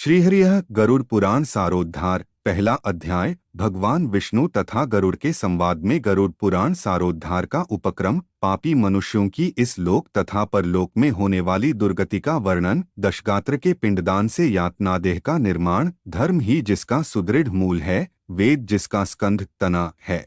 श्रीहरिः गरुड़ पुराण सारोद्धार पहला अध्याय। भगवान विष्णु तथा गरुड़ के संवाद में गरुड़ पुराण सारोद्धार का उपक्रम। पापी मनुष्यों की इस लोक तथा परलोक में होने वाली दुर्गति का वर्णन। दशगात्र के पिंडदान से यातनादेह का निर्माण। धर्म ही जिसका सुदृढ़ मूल है, वेद जिसका स्कंध तना है,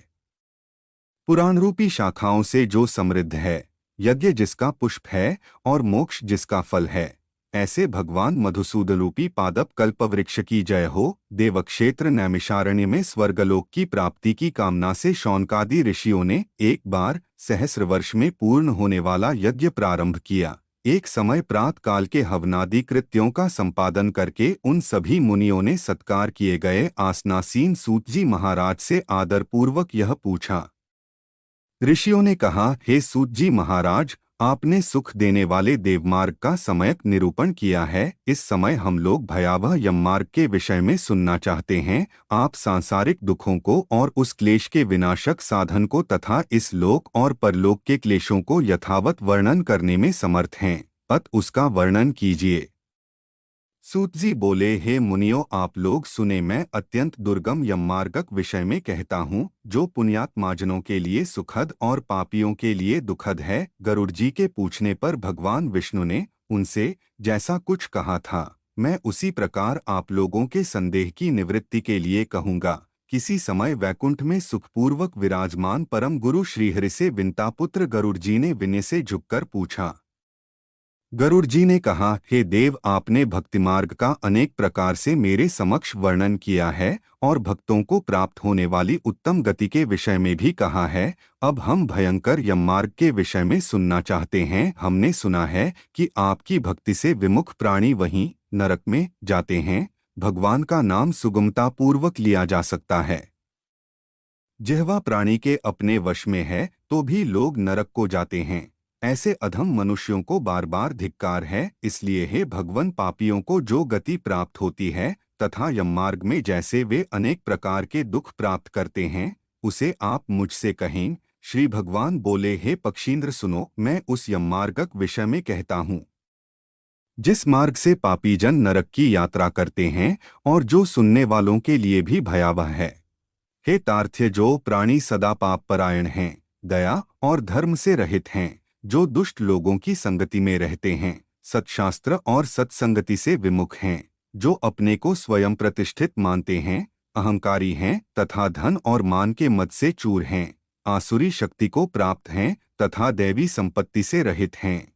पुराण रूपी शाखाओं से जो समृद्ध है, यज्ञ जिसका पुष्प है और मोक्ष जिसका फल है। ऐसे भगवान मधुसूदन रूपी पादप कल्पवृक्ष की जय हो। देवक्षेत्र नैमिषारण्य में स्वर्गलोक की प्राप्ति की कामना से शौनकादि ऋषियों ने एक बार सहस्र वर्ष में पूर्ण होने वाला यज्ञ प्रारंभ किया। एक समय प्रातः काल के हवनादि कृत्यों का संपादन करके उन सभी मुनियों ने सत्कार किए गए आसनासीन सूत जी महाराज से आदरपूर्वक यह पूछा। ऋषियों ने कहा, हे सूत जी महाराज, आपने सुख देने वाले देवमार्ग का सम्यक निरूपण किया है। इस समय हम लोग भयावह यममार्ग के विषय में सुनना चाहते हैं। आप सांसारिक दुखों को और उस क्लेश के विनाशक साधन को तथा इस लोक और परलोक के क्लेशों को यथावत वर्णन करने में समर्थ हैं, अत उसका वर्णन कीजिए। सूत जी बोले, हे मुनियों, आप लोग सुने, मैं अत्यंत दुर्गम यममार्गक विषय में कहता हूँ, जो पुण्यात्माजनों के लिए सुखद और पापियों के लिए दुखद है। गरुड़ जी के पूछने पर भगवान विष्णु ने उनसे जैसा कुछ कहा था, मैं उसी प्रकार आप लोगों के संदेह की निवृत्ति के लिए कहूँगा। किसी समय वैकुंठ में सुखपूर्वक विराजमान परम गुरु श्रीहरि से विंतापुत्र गरुड़ जी ने विनय से झुककर पूछा। गरुड़ जी ने कहा, हे देव, आपने भक्तिमार्ग का अनेक प्रकार से मेरे समक्ष वर्णन किया है और भक्तों को प्राप्त होने वाली उत्तम गति के विषय में भी कहा है। अब हम भयंकर यममार्ग के विषय में सुनना चाहते हैं। हमने सुना है कि आपकी भक्ति से विमुख प्राणी वहीं नरक में जाते हैं। भगवान का नाम सुगमता पूर्वक लिया जा सकता है। जिह्वा प्राणी के अपने वश में है तो भी लोग नरक को जाते हैं। ऐसे अधम मनुष्यों को बार बार धिक्कार है। इसलिए हे भगवन, पापियों को जो गति प्राप्त होती है तथा यममार्ग में जैसे वे अनेक प्रकार के दुख प्राप्त करते हैं, उसे आप मुझसे कहें। श्री भगवान बोले, हे पक्षींद्र, सुनो, मैं उस यममार्गक विषय में कहता हूँ जिस मार्ग से पापी जन नरक की यात्रा करते हैं और जो सुनने वालों के लिए भी भयावह है। हे तार्थ्य, जो प्राणी सदा पाप परायण हैं, दया और धर्म से रहित हैं, जो दुष्ट लोगों की संगति में रहते हैं, सत्शास्त्र और सत्संगति से विमुख हैं, जो अपने को स्वयं प्रतिष्ठित मानते हैं, अहंकारी हैं तथा धन और मान के मद से चूर हैं, आसुरी शक्ति को प्राप्त हैं तथा दैवी संपत्ति से रहित हैं,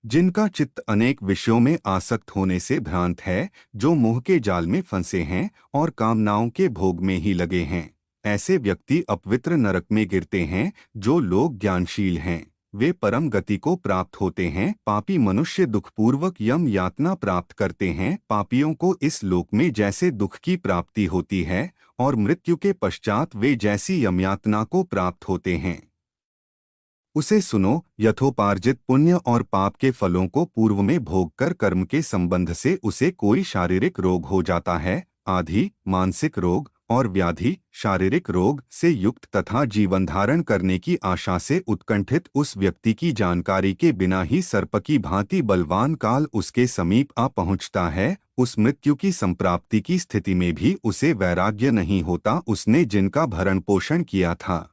जिनका चित्त अनेक विषयों में आसक्त होने से भ्रांत है, जो मोह के जाल में फंसे हैं और कामनाओं के भोग में ही लगे हैं। ऐसे व्यक्ति अपवित्र नरक में गिरते हैं। जो लोग ज्ञानशील हैं वे परम गति को प्राप्त होते हैं। पापी मनुष्य दुखपूर्वक यम यातना प्राप्त करते हैं। पापियों को इस लोक में जैसे दुख की प्राप्ति होती है और मृत्यु के पश्चात वे जैसी यमयातना को प्राप्त होते हैं, उसे सुनो। यथोपार्जित पुण्य और पाप के फलों को पूर्व में भोग कर कर्म के संबंध से उसे कोई शारीरिक रोग हो जाता है। आधि, मानसिक रोग और व्याधि, शारीरिक रोग से युक्त तथा जीवन धारण करने की आशा से उत्कंठित उस व्यक्ति की जानकारी के बिना ही सर्प की भांति बलवान काल उसके समीप आ पहुँचता है। उस मृत्यु की संप्राप्ति की स्थिति में भी उसे वैराग्य नहीं होता। उसने जिनका भरण पोषण किया था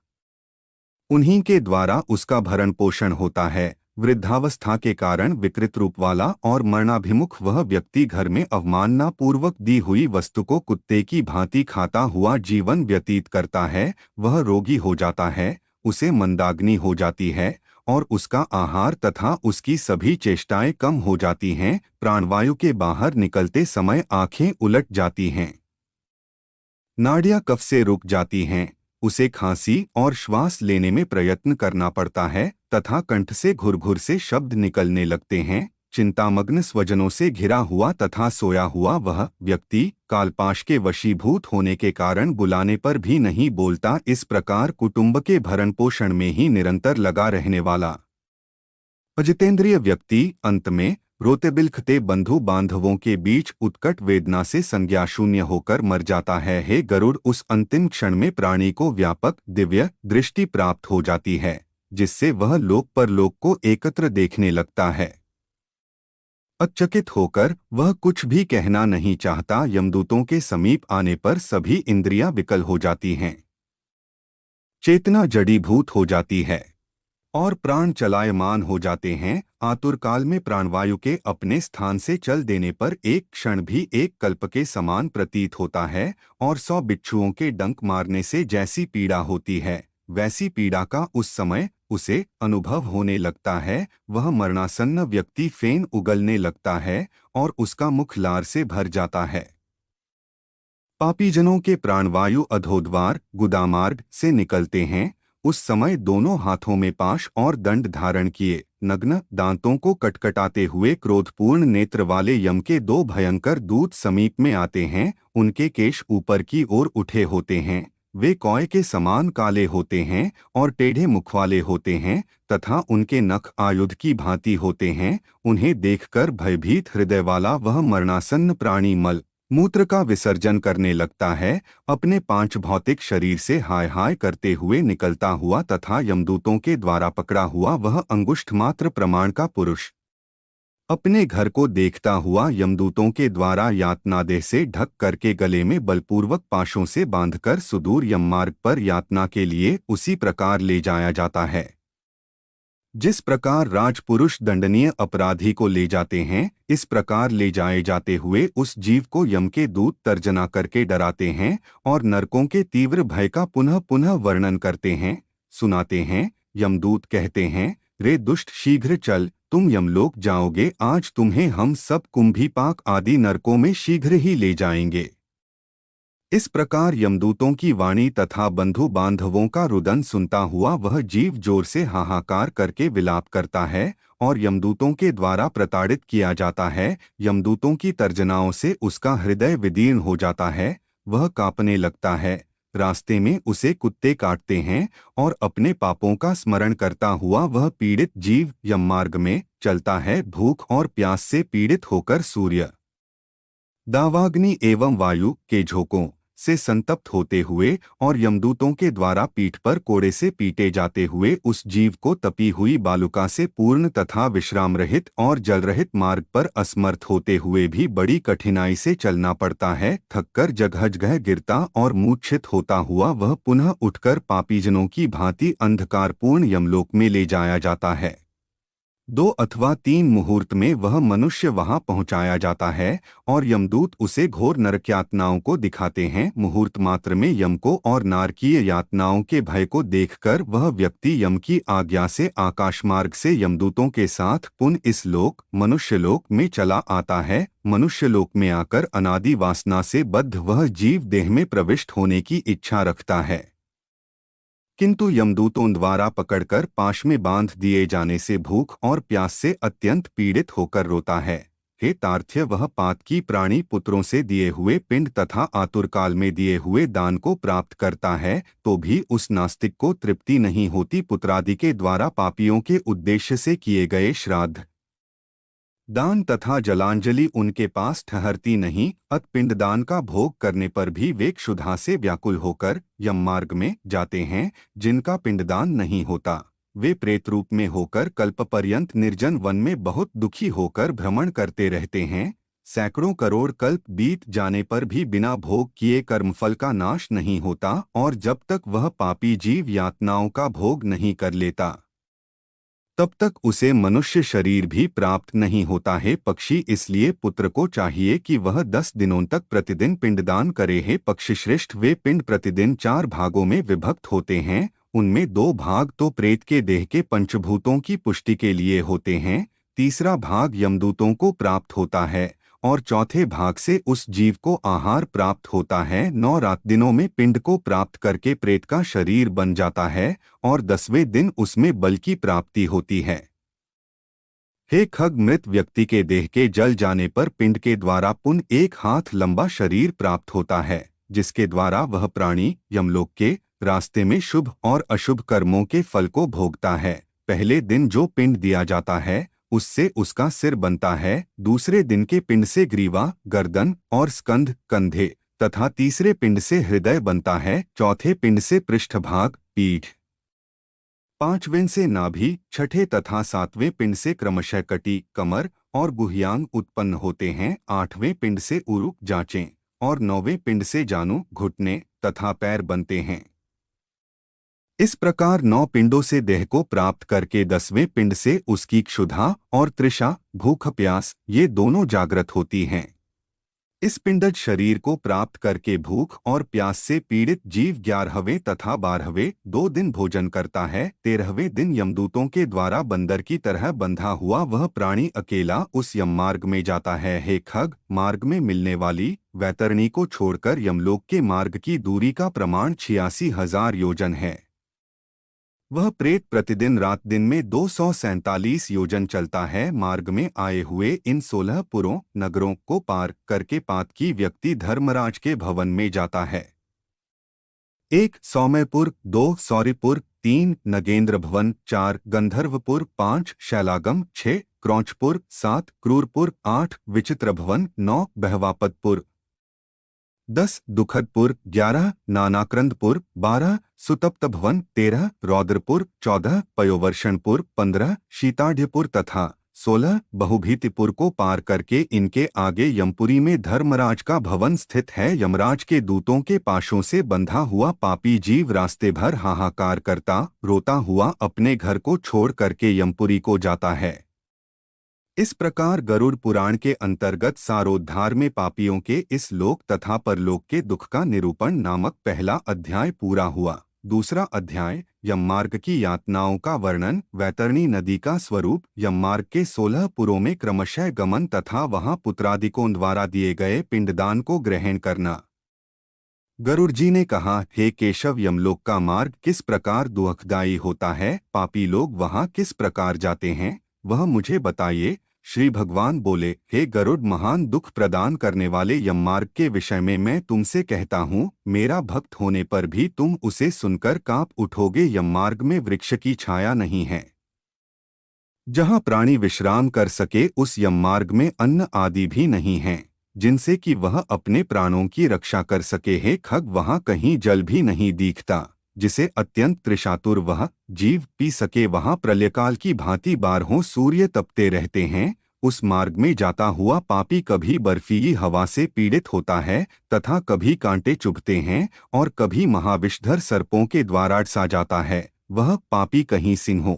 उन्हीं के द्वारा उसका भरण पोषण होता है। वृद्धावस्था के कारण विकृत रूप वाला और मरणाभिमुख वह व्यक्ति घर में अवमानना पूर्वक दी हुई वस्तु को कुत्ते की भांति खाता हुआ जीवन व्यतीत करता है। वह रोगी हो जाता है, उसे मंदाग्नि हो जाती है और उसका आहार तथा उसकी सभी चेष्टाएं कम हो जाती हैं। प्राणवायु के बाहर निकलते समय आंखें उलट जाती हैं, नाड़ियां कफ से रुक जाती हैं, उसे खांसी और श्वास लेने में प्रयत्न करना पड़ता है तथा कंठ से घुरघुर से शब्द निकलने लगते हैं। चिंतामग्न स्वजनों से घिरा हुआ तथा सोया हुआ वह व्यक्ति कालपाश के वशीभूत होने के कारण बुलाने पर भी नहीं बोलता। इस प्रकार कुटुंब के भरण पोषण में ही निरंतर लगा रहने वाला अजितेंद्रिय व्यक्ति अंत में रोते बिलखते बंधु बांधवों के बीच उत्कट वेदना से संज्ञा शून्य होकर मर जाता है। हे गरुड़, उस अंतिम क्षण में प्राणी को व्यापक दिव्य दृष्टि प्राप्त हो जाती है, जिससे वह लोक परलोक को एकत्र देखने लगता है। अचकित होकर वह कुछ भी कहना नहीं चाहता। यमदूतों के समीप आने पर सभी इंद्रियां विकल हो जाती हैं, चेतना जड़ीभूत हो जाती है और प्राण चलायमान हो जाते हैं। आतुरकाल में प्राणवायु के अपने स्थान से चल देने पर एक क्षण भी एक कल्प के समान प्रतीत होता है और 100 बिच्छुओं के डंक मारने से जैसी पीड़ा होती है, वैसी पीड़ा का उस समय उसे अनुभव होने लगता है। वह मरणासन्न व्यक्ति फेन उगलने लगता है और उसका मुख लार से भर जाता है। पापीजनों के प्राणवायु अधोद्वार गुदामार्ग से निकलते हैं। उस समय दोनों हाथों में पाश और दंड धारण किए, नग्न दांतों को कटकटाते हुए क्रोधपूर्ण नेत्र वाले यम के 2 भयंकर दूत समीप में आते हैं। उनके केश ऊपर की ओर उठे होते हैं, वे कौए के समान काले होते हैं और टेढ़े मुख वाले होते हैं तथा उनके नख आयुध की भांति होते हैं। उन्हें देखकर भयभीत हृदय वाला वह मरणासन्न प्राणी मल मूत्र का विसर्जन करने लगता है, अपने 5 भौतिक शरीर से हाय हाय करते हुए निकलता हुआ तथा यमदूतों के द्वारा पकड़ा हुआ वह अंगुष्ठ मात्र प्रमाण का पुरुष अपने घर को देखता हुआ यमदूतों के द्वारा यातनादेह से ढक करके गले में बलपूर्वक पाशों से बांधकर सुदूर यममार्ग पर यातना के लिए उसी प्रकार ले जाया जाता है जिस प्रकार राजपुरुष दंडनीय अपराधी को ले जाते हैं। इस प्रकार ले जाए जाते हुए उस जीव को यम के दूत तर्जना करके डराते हैं और नरकों के तीव्र भय का पुनः पुनः वर्णन करते हैं, सुनाते हैं। यमदूत कहते हैं, रे दुष्ट शीघ्र चल, तुम यमलोक जाओगे। आज तुम्हें हम सब कुंभीपाक आदि नरकों में शीघ्र ही ले जाएंगे। इस प्रकार यमदूतों की वाणी तथा बंधु बांधवों का रुदन सुनता हुआ वह जीव जोर से हाहाकार करके विलाप करता है और यमदूतों के द्वारा प्रताड़ित किया जाता है। यमदूतों की तर्जनाओं से उसका हृदय विदीर्ण हो जाता है, वह कांपने लगता है। रास्ते में उसे कुत्ते काटते हैं और अपने पापों का स्मरण करता हुआ वह पीड़ित जीव यममार्ग में चलता है। भूख और प्यास से पीड़ित होकर सूर्य, दावाग्नि एवं वायु के झोंकों से संतप्त होते हुए और यमदूतों के द्वारा पीठ पर कोड़े से पीटे जाते हुए उस जीव को तपी हुई बालुका से पूर्ण तथा विश्राम रहित और जलरहित मार्ग पर असमर्थ होते हुए भी बड़ी कठिनाई से चलना पड़ता है। थककर जगह गिरता और मूर्छित होता हुआ वह पुनः उठकर पापीजनों की भांति अंधकारपूर्ण यमलोक में ले जाया जाता है। 2 अथवा 3 मुहूर्त में वह मनुष्य वहां पहुंचाया जाता है और यमदूत उसे घोर नरक को दिखाते हैं। मुहूर्त मात्र में यम को और नारकीय यातनाओं के भय को देखकर वह व्यक्ति यम की आज्ञा से आकाशमार्ग से यमदूतों के साथ पुनः इस लोक मनुष्यलोक में चला आता है। मनुष्यलोक में आकर अनादि वासना से बद्ध वह जीव देह में प्रविष्ट होने की इच्छा रखता है, किंतु यमदूतों द्वारा पकड़कर पाश में बांध दिए जाने से भूख और प्यास से अत्यंत पीड़ित होकर रोता है। हे तार्थ्य, वह पातकी प्राणी पुत्रों से दिए हुए पिंड तथा आतुरकाल में दिए हुए दान को प्राप्त करता है तो भी उस नास्तिक को तृप्ति नहीं होती। पुत्रादि के द्वारा पापियों के उद्देश्य से किए गए श्राद्ध, दान तथा जलांजलि उनके पास ठहरती नहीं। अत पिंडदान का भोग करने पर भी वे क्षुधा से व्याकुल होकर यममार्ग में जाते हैं। जिनका पिंडदान नहीं होता वे प्रेत रूप में होकर कल्पपर्यंत निर्जन वन में बहुत दुखी होकर भ्रमण करते रहते हैं। सैकड़ों करोड़ कल्प बीत जाने पर भी बिना भोग किए कर्मफल का नाश नहीं होता और जब तक वह पापी जीव यातनाओं का भोग नहीं कर लेता तब तक उसे मनुष्य शरीर भी प्राप्त नहीं होता है। पक्षी, इसलिए पुत्र को चाहिए कि वह 10 दिनों तक प्रतिदिन पिंडदान करे। है पक्षी श्रेष्ठ, वे पिंड प्रतिदिन 4 भागों में विभक्त होते हैं। उनमें 2 भाग तो प्रेत के देह के पंचभूतों की पुष्टि के लिए होते हैं, तीसरा भाग यमदूतों को प्राप्त होता है और चौथे भाग से उस जीव को आहार प्राप्त होता है। 9 रात दिनों में पिंड को प्राप्त करके प्रेत का शरीर बन जाता है और 10वें दिन उसमें बल की प्राप्ति होती है। हे खग, मृत व्यक्ति के देह के जल जाने पर पिंड के द्वारा पुनः 1 हाथ लंबा शरीर प्राप्त होता है, जिसके द्वारा वह प्राणी यमलोक के रास्ते में शुभ और अशुभ कर्मों के फल को भोगता है। पहले दिन जो पिंड दिया जाता है उससे उसका सिर बनता है, दूसरे दिन के पिंड से ग्रीवा, गर्दन और स्कंध, कंधे तथा तीसरे पिंड से हृदय बनता है, चौथे पिंड से पृष्ठभाग, पीठ पांचवें से नाभि, छठे तथा सातवें पिंड से क्रमशः कटी, कमर और गुह्यांग उत्पन्न होते हैं। आठवें पिंड से उरु, जांचें और नौवें पिंड से जानु, घुटने तथा पैर बनते हैं। इस प्रकार 9 पिंडों से देह को प्राप्त करके 10वें पिंड से उसकी क्षुधा और तृषा, भूख प्यास, ये दोनों जागृत होती हैं। इस पिंडज शरीर को प्राप्त करके भूख और प्यास से पीड़ित जीव 11वें तथा 12वें 2 दिन भोजन करता है। 13वें दिन यमदूतों के द्वारा बंदर की तरह बंधा हुआ वह प्राणी अकेला उस यम मार्ग में जाता है। हे खग, मार्ग में मिलने वाली वैतरणी को छोड़कर यमलोक के मार्ग की दूरी का प्रमाण 86,000 योजन है। वह प्रेत प्रतिदिन रात दिन में 247 योजन चलता है। मार्ग में आए हुए इन 16 पुरों नगरों को पार करके पातकी व्यक्ति धर्मराज के भवन में जाता है। 1 सौम्यपुर, 2 सौरिपुर, 3 नगेंद्र भवन, 4 गंधर्वपुर, 5 शैलागम, 6 क्रौंचपुर, 7 क्रूरपुर, 8 विचित्र भवन, 9 बहवापतपुर, 10 दुखदपुर, 11 नानाक्रंदपुर, 12 सुतप्त भवन, 13 रौद्रपुर, 14 पयोवर्षणपुर, 15 शीताढ़पुर तथा 16 बहुभीतिपुर को पार करके इनके आगे यमपुरी में धर्मराज का भवन स्थित है। यमराज के दूतों के पाशों से बंधा हुआ पापी जीव रास्ते भर हाहाकार करता रोता हुआ अपने घर को छोड़ करके यमपुरी को जाता है। इस प्रकार गरुड़ पुराण के अंतर्गत सारोद्धार में पापियों के इस लोक तथा परलोक के दुख का निरूपण नामक पहला अध्याय पूरा हुआ। दूसरा अध्याय यम मार्ग की यातनाओं का वर्णन, वैतरणी नदी का स्वरूप, यम मार्ग के 16 पुरों में क्रमशः गमन तथा वहां पुत्रादिकों द्वारा दिए गए पिंडदान को ग्रहण करना। गरुड़ जी ने कहा, हे केशव, यमलोक का मार्ग किस प्रकार दुखदायी होता है, पापी लोग वहां किस प्रकार जाते हैं, वह मुझे बताइए। श्री भगवान बोले, हे गरुड़, महान दुख प्रदान करने वाले यम मार्ग के विषय में मैं तुमसे कहता हूँ, मेरा भक्त होने पर भी तुम उसे सुनकर कांप उठोगे। यम मार्ग में वृक्ष की छाया नहीं है जहाँ प्राणी विश्राम कर सके, उस यम मार्ग में अन्न आदि भी नहीं है जिनसे कि वह अपने प्राणों की रक्षा कर सके। हे खग, वहाँ कहीं जल भी नहीं दिखता जिसे अत्यंत त्रिशातुर वह जीव पी सके। वहां प्रलयकाल की भांति 12 सूर्य तपते रहते हैं। उस मार्ग में जाता हुआ पापी कभी बर्फीली हवा से पीड़ित होता है तथा कभी कांटे चुभते हैं और कभी महाविषधर सर्पों के द्वारा सा जाता है। वह पापी कहीं सिंहों,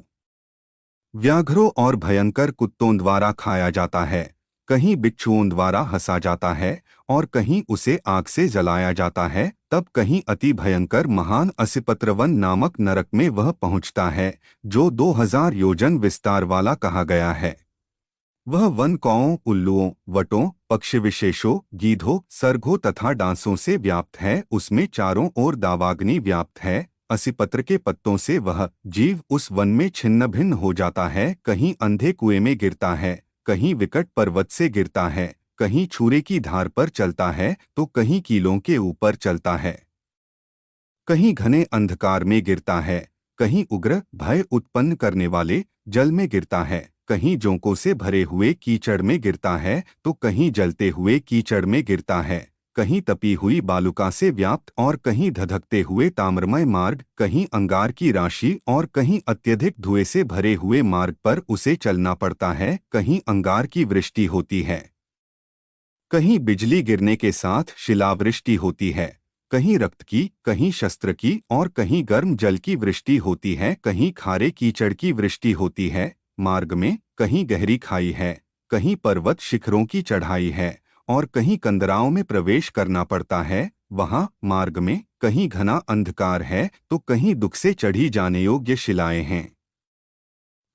व्याघ्रों और भयंकर कुत्तों द्वारा खाया जाता है, कहीं बिच्छुओं द्वारा हंसा जाता है और कहीं उसे आग से जलाया जाता है। तब कहीं अति भयंकर महान असिपत्रवन नामक नरक में वह पहुंचता है, जो 2000 योजन विस्तार वाला कहा गया है। वह वन कौओं, उल्लुओं, वटों, पक्षी विशेषों, गीधों, सर्गों तथा डांसों से व्याप्त है। उसमें चारों ओर दावाग्नि व्याप्त है। असिपत्र के पत्तों से वह जीव उस वन में छिन्न भिन्न हो जाता है। कहीं अंधे कुएं में गिरता है, कहीं विकट पर्वत से गिरता है, कहीं छुरे की धार पर चलता है तो कहीं कीलों के ऊपर चलता है, कहीं घने अंधकार में गिरता है, कहीं उग्र भय उत्पन्न करने वाले जल में गिरता है, कहीं जोंकों से भरे हुए कीचड़ में गिरता है तो कहीं जलते हुए कीचड़ में गिरता है, कहीं तपी हुई बालुका से व्याप्त और कहीं धधकते हुए ताम्रमय मार्ग, कहीं अंगार की राशि और कहीं अत्यधिक धुएं से भरे हुए मार्ग पर उसे चलना पड़ता है। कहीं अंगार की वृष्टि होती है, कहीं बिजली गिरने के साथ शिलावृष्टि होती है, कहीं रक्त की, कहीं शस्त्र की और कहीं गर्म जल की वृष्टि होती है, कहीं खारे कीचड़ की वृष्टि होती है। मार्ग में कहीं गहरी खाई है, कहीं पर्वत शिखरों की चढ़ाई है और कहीं कंदराओं में प्रवेश करना पड़ता है। वहां मार्ग में कहीं घना अंधकार है तो कहीं दुख से चढ़ी जाने योग्य शिलाएं हैं,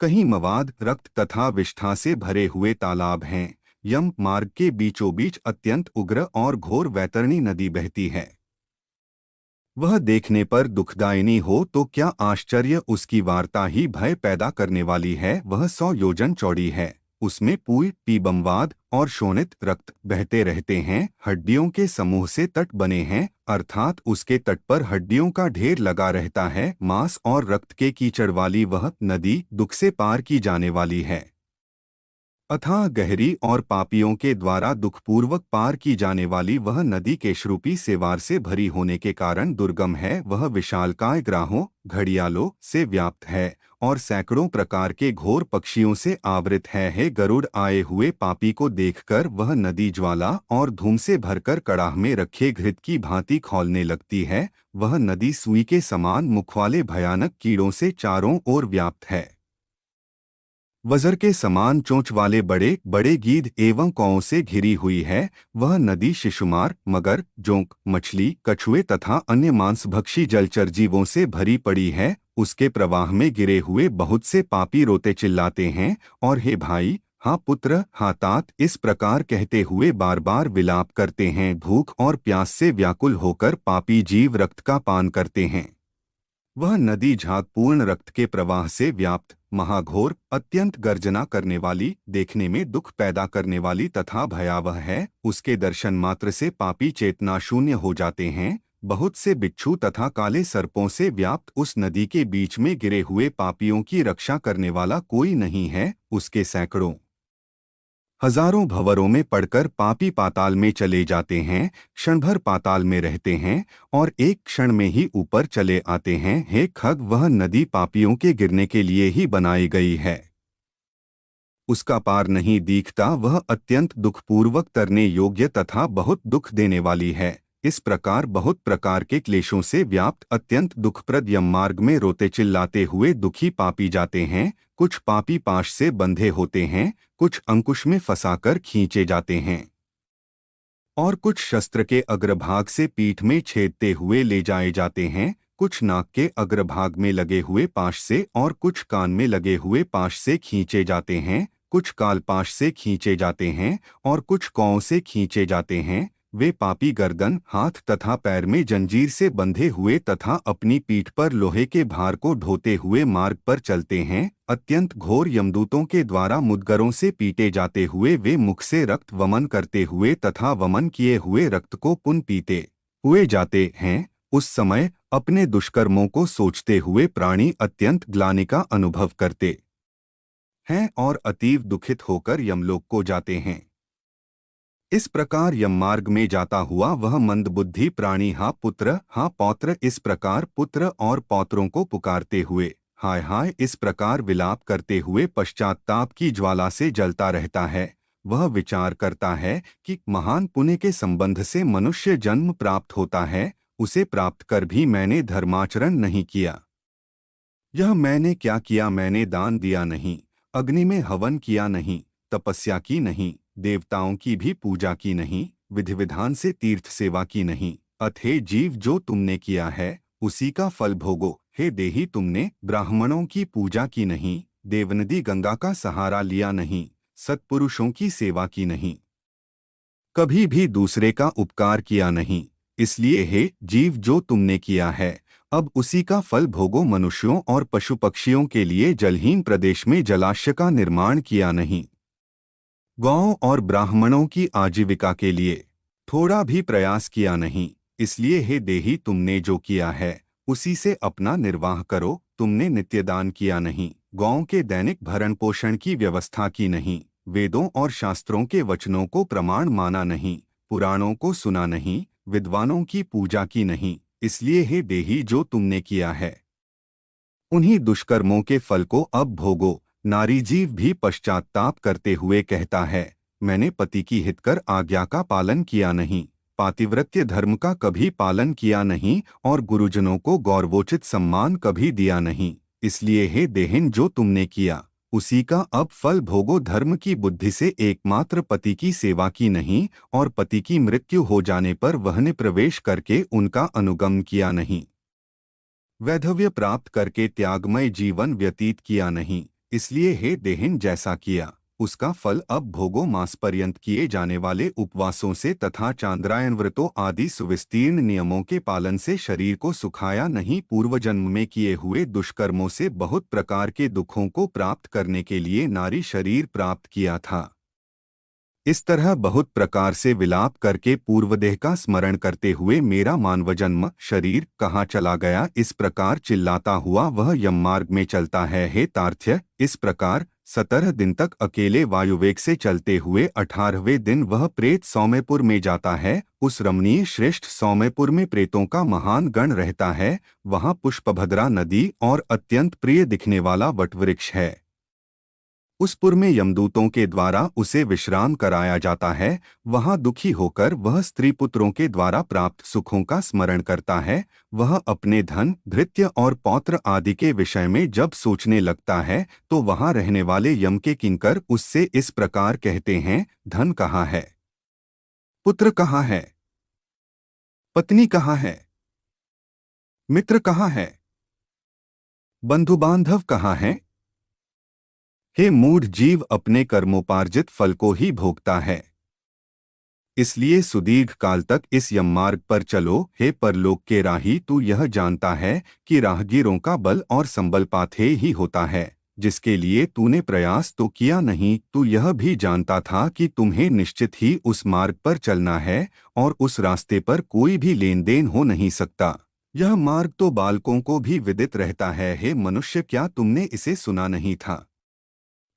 कहीं मवाद, रक्त तथा विष्ठा से भरे हुए तालाब हैं। यम मार्ग के बीचों बीच अत्यंत उग्र और घोर वैतरणी नदी बहती है। वह देखने पर दुखदायिनी हो तो क्या आश्चर्य, उसकी वार्ता ही भय पैदा करने वाली है। वह 100 योजन चौड़ी है, उसमें पूय, पीबमवाद और शोणित रक्त बहते रहते हैं। हड्डियों के समूह से तट बने हैं, अर्थात उसके तट पर हड्डियों का ढेर लगा रहता है। मांस और रक्त के कीचड़ वाली वह नदी दुख से पार की जाने वाली है। अथाह गहरी और पापियों के द्वारा दुखपूर्वक पार की जाने वाली वह नदी केशरूपी सेवार से भरी होने के कारण दुर्गम है। वह विशालकाय ग्राहों घड़ियालों से व्याप्त है और सैकड़ों प्रकार के घोर पक्षियों से आवृत है। हे गरुड़, आए हुए पापी को देखकर वह नदी ज्वाला और धूम से भरकर कड़ाह में रखे घृत की भांति खौलने लगती है। वह नदी सुई के समान मुख वाले भयानक कीड़ों से चारों ओर व्याप्त है। वज्र के समान चोंच वाले बड़े बड़े गीध एवं कौओं से घिरी हुई है। वह नदी शिशुमार, मगर, जोंक, मछली, कछुए तथा अन्य मांसभक्षी जलचर जीवों से भरी पड़ी है। उसके प्रवाह में गिरे हुए बहुत से पापी रोते चिल्लाते हैं और हे भाई, हाँ पुत्र, हाँ तात, इस प्रकार कहते हुए बार बार विलाप करते हैं। भूख और प्यास से व्याकुल होकर पापी जीव रक्त का पान करते हैं। वह नदी झागपूर्ण रक्त के प्रवाह से व्याप्त, महाघोर, अत्यंत गर्जना करने वाली, देखने में दुख पैदा करने वाली तथा भयावह है। उसके दर्शन मात्र से पापी चेतना शून्य हो जाते हैं। बहुत से बिच्छू तथा काले सर्पों से व्याप्त उस नदी के बीच में गिरे हुए पापियों की रक्षा करने वाला कोई नहीं है। उसके सैकड़ों हजारों भंवरों में पड़कर पापी पाताल में चले जाते हैं, क्षण भर पाताल में रहते हैं और एक क्षण में ही ऊपर चले आते हैं। हे खग, वह नदी पापियों के गिरने के लिए ही बनाई गई है। उसका पार नहीं दिखता। वह अत्यंत दुखपूर्वक तरने योग्य तथा बहुत दुख देने वाली है। इस प्रकार बहुत प्रकार के क्लेशों से व्याप्त अत्यंत दुखप्रद यममार्ग में रोते चिल्लाते हुए दुखी पापी जाते हैं। कुछ पापी पाश से बंधे होते हैं, कुछ अंकुश में फंसाकर खींचे जाते हैं और कुछ शस्त्र के अग्रभाग से पीठ में छेदते हुए ले जाए जाते हैं। कुछ नाक के अग्रभाग में लगे हुए पाश से और कुछ कान में लगे हुए पाश से खींचे जाते हैं। कुछ कालपाश से खींचे जाते हैं और कुछ कौओं से खींचे जाते हैं। वे पापी गर्दन, हाथ तथा पैर में जंजीर से बंधे हुए तथा अपनी पीठ पर लोहे के भार को ढोते हुए मार्ग पर चलते हैं। अत्यंत घोर यमदूतों के द्वारा मुद्गरों से पीटे जाते हुए वे मुख से रक्त वमन करते हुए तथा वमन किए हुए रक्त को पुन पीते हुए जाते हैं। उस समय अपने दुष्कर्मों को सोचते हुए प्राणी अत्यंत ग्लानि का अनुभव करते हैं और अतीव दुखित होकर यमलोक को जाते हैं। इस प्रकार यममार्ग में जाता हुआ वह मंदबुद्धि प्राणी हा पुत्र, हा पौत्र, इस प्रकार पुत्र और पौत्रों को पुकारते हुए हाय हाय इस प्रकार विलाप करते हुए पश्चाताप की ज्वाला से जलता रहता है। वह विचार करता है कि महान पुण्य के संबंध से मनुष्य जन्म प्राप्त होता है। उसे प्राप्त कर भी मैंने धर्माचरण नहीं किया। यह मैंने क्या किया? मैंने दान दिया नहीं, अग्नि में हवन किया नहीं, तपस्या की नहीं, देवताओं की भी पूजा की नहीं, विधि विधान से तीर्थ सेवा की नहीं। अथे जीव, जो तुमने किया है उसी का फल भोगो। हे देही, तुमने ब्राह्मणों की पूजा की नहीं, देवनदी गंगा का सहारा लिया नहीं, सत्पुरुषों की सेवा की नहीं, कभी भी दूसरे का उपकार किया नहीं। इसलिए हे जीव, जो तुमने किया है अब उसी का फल भोगो। मनुष्यों और पशु पक्षियों के लिए जलहीन प्रदेश में जलाशय का निर्माण किया नहीं, गौओं और ब्राह्मणों की आजीविका के लिए थोड़ा भी प्रयास किया नहीं। इसलिए हे देही, तुमने जो किया है उसी से अपना निर्वाह करो। तुमने नित्यदान किया नहीं, गौओं के दैनिक भरण पोषण की व्यवस्था की नहीं, वेदों और शास्त्रों के वचनों को प्रमाण माना नहीं, पुराणों को सुना नहीं, विद्वानों की पूजा की नहीं। इसलिए हे देही, जो तुमने किया है उन्हीं दुष्कर्मों के फल को अब भोगो। नारी जीव भी पश्चाताप करते हुए कहता है, मैंने पति की हितकर आज्ञा का पालन किया नहीं, पातिव्रत्य धर्म का कभी पालन किया नहीं और गुरुजनों को गौरवोचित सम्मान कभी दिया नहीं। इसलिए हे देहिन, जो तुमने किया उसी का अब फल भोगो। धर्म की बुद्धि से एकमात्र पति की सेवा की नहीं और पति की मृत्यु हो जाने पर वहने प्रवेश करके उनका अनुगमन किया नहीं, वैधव्य प्राप्त करके त्यागमय जीवन व्यतीत किया नहीं। इसलिए हे देहिन, जैसा किया उसका फल अब भोगो। मास पर्यंत किए जाने वाले उपवासों से तथा चांद्रायन व्रतों आदि सुविस्तीर्ण नियमों के पालन से शरीर को सुखाया नहीं, पूर्व जन्म में किए हुए दुष्कर्मों से बहुत प्रकार के दुखों को प्राप्त करने के लिए नारी शरीर प्राप्त किया था। इस तरह बहुत प्रकार से विलाप करके पूर्वदेह का स्मरण करते हुए मेरा मानव जन्म शरीर कहाँ चला गया, इस प्रकार चिल्लाता हुआ वह यममार्ग में चलता है। हे तार्थ्य, इस प्रकार 17 दिन तक अकेले वायुवेग से चलते हुए 18वें दिन वह प्रेत सौम्यपुर में जाता है। उस रमणीय श्रेष्ठ सौम्यपुर में प्रेतों का महान गण रहता है। वहाँ पुष्पभद्रा नदी और अत्यंत प्रिय दिखने वाला वटवृक्ष है। उस पुर में यमदूतों के द्वारा उसे विश्राम कराया जाता है। वहां दुखी होकर वह स्त्री पुत्रों के द्वारा प्राप्त सुखों का स्मरण करता है। वह अपने धन, भृत्य और पौत्र आदि के विषय में जब सोचने लगता है तो वहां रहने वाले यम के किंकर उससे इस प्रकार कहते हैं, धन कहाँ है, पुत्र कहाँ है, पत्नी कहाँ है, मित्र कहाँ है, बंधु बांधव कहाँ है। हे मूढ़ जीव, अपने कर्मोपार्जित फल को ही भोगता है। इसलिए सुदीर्घ काल तक इस यम मार्ग पर चलो। हे परलोक के राही, तू यह जानता है कि राहगीरों का बल और संबल पाथेय ही होता है, जिसके लिए तूने प्रयास तो किया नहीं। तू यह भी जानता था कि तुम्हें निश्चित ही उस मार्ग पर चलना है और उस रास्ते पर कोई भी लेन देन हो नहीं सकता। यह मार्ग तो बालकों को भी विदित रहता है। हे मनुष्य, क्या तुमने इसे सुना नहीं था?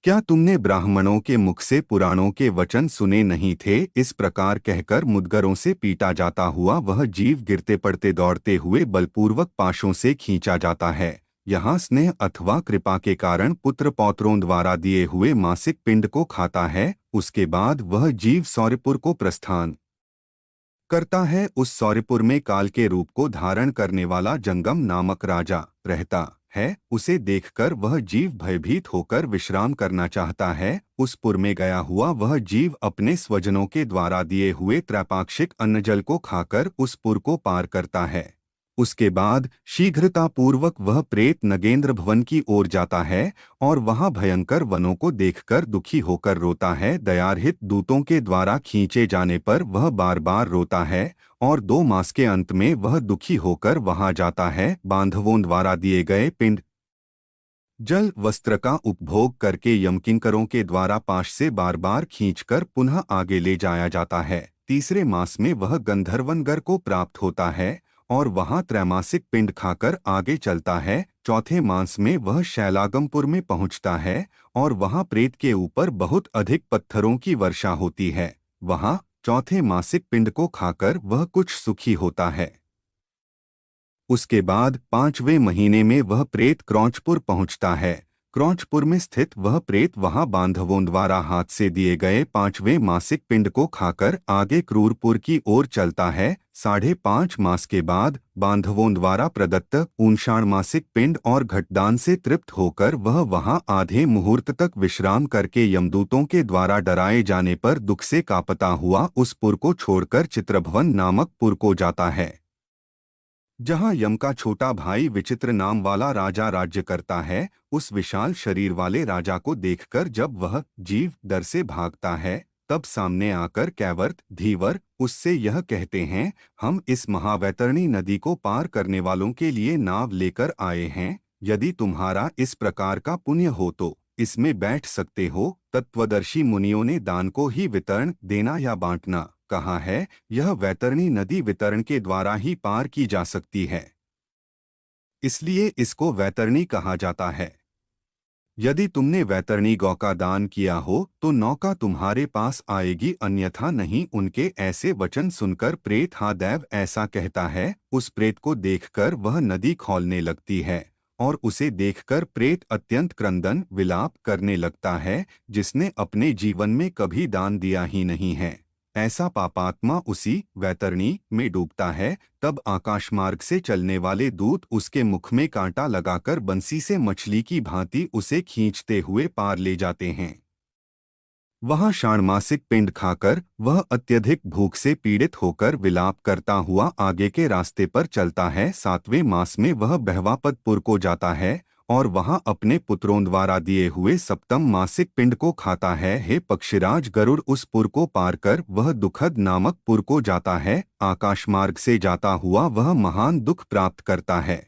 क्या तुमने ब्राह्मणों के मुख से पुराणों के वचन सुने नहीं थे? इस प्रकार कहकर मुद्गरों से पीटा जाता हुआ वह जीव गिरते पड़ते दौड़ते हुए बलपूर्वक पाशों से खींचा जाता है। यहाँ स्नेह अथवा कृपा के कारण पुत्र पौत्रों द्वारा दिए हुए मासिक पिंड को खाता है। उसके बाद वह जीव सौर्यपुर को प्रस्थान करता है। उस सौर्यपुर में काल के रूप को धारण करने वाला जंगम नामक राजा रहता है। उसे देखकर वह जीव भयभीत होकर विश्राम करना चाहता है। उस पुर में गया हुआ वह जीव अपने स्वजनों के द्वारा दिए हुए त्रैपाक्षिक अन्नजल को खाकर उस पुर को पार करता है। उसके बाद शीघ्रतापूर्वक वह प्रेत नगेंद्र भवन की ओर जाता है और वहां भयंकर वनों को देखकर दुखी होकर रोता है। दयारहित दूतों के द्वारा खींचे जाने पर वह बार बार रोता है और 2 मास के अंत में वह दुखी होकर वहां जाता है। बांधवों द्वारा दिए गए पिंड, जल, वस्त्र का उपभोग करके यमकिंकरों के द्वारा पाश से बार बार खींचकर पुनः आगे ले जाया जाता है। तीसरे मास में वह गंधर्वनगर को प्राप्त होता है और वहां त्रैमासिक पिंड खाकर आगे चलता है। चौथे मास में वह शैलागमपुर में पहुंचता है और वहां प्रेत के ऊपर बहुत अधिक पत्थरों की वर्षा होती है। वहां चौथे मासिक पिंड को खाकर वह कुछ सुखी होता है। उसके बाद 5वें महीने में वह प्रेत क्रौंचपुर पहुंचता है। क्रौंचपुर में स्थित वह प्रेत वहां बांधवों द्वारा हाथ से दिए गए 5वें मासिक पिंड को खाकर आगे क्रूरपुर की ओर चलता है। 5.5 मास के बाद बांधवों द्वारा प्रदत्त ऊनषाण मासिक पिंड और घटदान से तृप्त होकर वह वहां आधे मुहूर्त तक विश्राम करके यमदूतों के द्वारा डराए जाने पर दुख से कांपता हुआ उस पुर को छोड़कर चित्रभवन नामक पुर को जाता है, जहां यम का छोटा भाई विचित्र नाम वाला राजा राज्य करता है। उस विशाल शरीर वाले राजा को देखकर जब वह जीव डर से भागता है, तब सामने आकर कैवर्त, धीवर उससे यह कहते हैं, हम इस महावैतरणी नदी को पार करने वालों के लिए नाव लेकर आए हैं। यदि तुम्हारा इस प्रकार का पुण्य हो तो इसमें बैठ सकते हो। तत्वदर्शी मुनियों ने दान को ही वितरण, देना या बांटना कहा है। यह वैतरणी नदी वितरण के द्वारा ही पार की जा सकती है, इसलिए इसको वैतरणी कहा जाता है। यदि तुमने वैतरणी गौ का दान किया हो तो नौका तुम्हारे पास आएगी, अन्यथा नहीं। उनके ऐसे वचन सुनकर प्रेत, हाँ दैव ऐसा कहता है। उस प्रेत को देखकर वह नदी खौलने लगती है और उसे देखकर प्रेत अत्यंत क्रंदन विलाप करने लगता है, जिसने अपने जीवन में कभी दान दिया ही नहीं है। ऐसा पापात्मा उसी वैतरणी में डूबता है। तब आकाशमार्ग से चलने वाले दूत उसके मुख में कांटा लगाकर बंसी से मछली की भांति उसे खींचते हुए पार ले जाते हैं। वहां षाण्मासिक पिंड खाकर वह अत्यधिक भूख से पीड़ित होकर विलाप करता हुआ आगे के रास्ते पर चलता है। 7वें मास में वह बहवापतपुर को जाता है और वहां अपने पुत्रों द्वारा दिए हुए 7वें मासिक पिंड को खाता है। हे पक्षीराज गरुड़, उस पुर को पार कर वह दुखद नामक पुर को जाता है। आकाशमार्ग से जाता हुआ वह महान दुख प्राप्त करता है।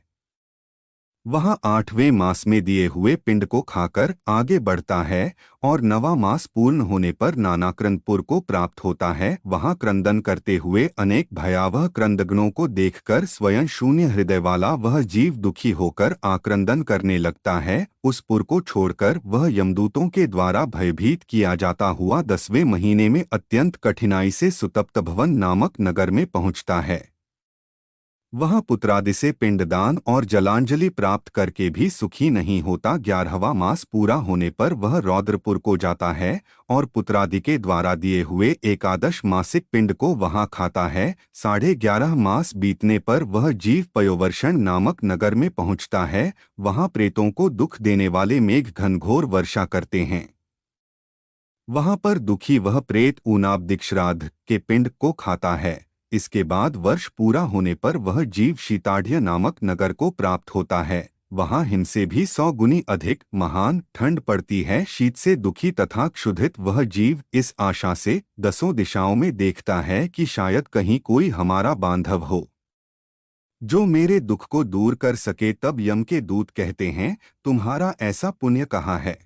वह 8वें मास में दिए हुए पिंड को खाकर आगे बढ़ता है और 9वां मास पूर्ण होने पर नानाक्रंदपुर को प्राप्त होता है। वहां क्रंदन करते हुए अनेक भयावह क्रंदगणों को देखकर स्वयं शून्य हृदय वाला वह जीव दुखी होकर आक्रंदन करने लगता है। उस पुर को छोड़कर वह यमदूतों के द्वारा भयभीत किया जाता हुआ 10वें महीने में अत्यंत कठिनाई से सुतप्तभवन नामक नगर में पहुंचता है। वह पुत्रादि से पिंडदान और जलांजलि प्राप्त करके भी सुखी नहीं होता। 11वां मास पूरा होने पर वह रौद्रपुर को जाता है और पुत्रादि के द्वारा दिए हुए एकादश मासिक पिंड को वहां खाता है। 11.5 मास बीतने पर वह जीव पयोवर्षण नामक नगर में पहुंचता है। वहां प्रेतों को दुख देने वाले मेघ घनघोर वर्षा करते हैं। वहां पर दुखी वह प्रेत ऊनाब्दिक श्राद्ध के पिंड को खाता है। इसके बाद वर्ष पूरा होने पर वह जीव शीताढ़्य नामक नगर को प्राप्त होता है। वहां हिम से भी 100 गुनी अधिक महान ठंड पड़ती है। शीत से दुखी तथा क्षुधित वह जीव इस आशा से 10 दिशाओं में देखता है कि शायद कहीं कोई हमारा बांधव हो जो मेरे दुख को दूर कर सके। तब यम के दूत कहते हैं, तुम्हारा ऐसा पुण्य कहाँ है।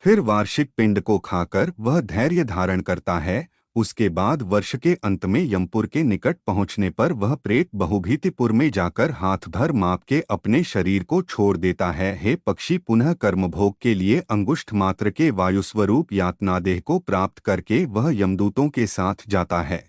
फिर वार्षिक पिंड को खाकर वह धैर्य धारण करता है। उसके बाद वर्ष के अंत में यमपुर के निकट पहुंचने पर वह प्रेत बहुभीतिपुर में जाकर हाथ भर माप के अपने शरीर को छोड़ देता है। हे पक्षी, पुनः कर्मभोग के लिए अंगुष्ठ मात्र के वायुस्वरूप यातनादेह को प्राप्त करके वह यमदूतों के साथ जाता है।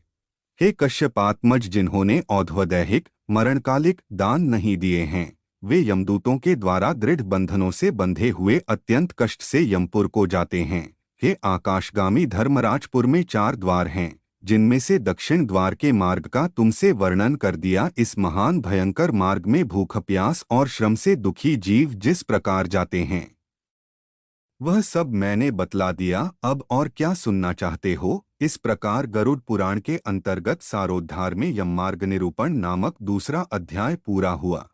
हे कश्यपात्मज, जिन्होंने औध्वदैहिक मरणकालिक दान नहीं दिए हैं, वे यमदूतों के द्वारा दृढ़ बंधनों से बंधे हुए अत्यंत कष्ट से यमपुर को जाते हैं। हे आकाशगामी धर्मराजपुर में 4 द्वार हैं, जिनमें से दक्षिण द्वार के मार्ग का तुमसे वर्णन कर दिया। इस महान भयंकर मार्ग में भूख प्यास और श्रम से दुखी जीव जिस प्रकार जाते हैं वह सब मैंने बतला दिया। अब और क्या सुनना चाहते हो। इस प्रकार गरुड़ पुराण के अंतर्गत सारोद्धार में यममार्ग निरूपण नामक दूसरा अध्याय पूरा हुआ।